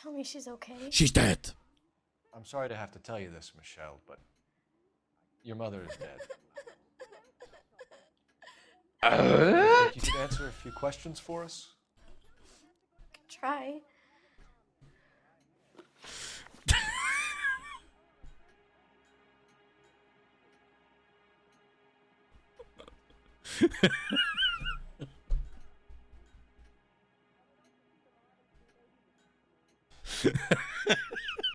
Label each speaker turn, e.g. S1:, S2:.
S1: Tell me she's okay.
S2: She's dead.
S3: I'm sorry to have to tell you this, Michelle, but your mother is dead. You think you could answer a few questions for us?
S1: Could try.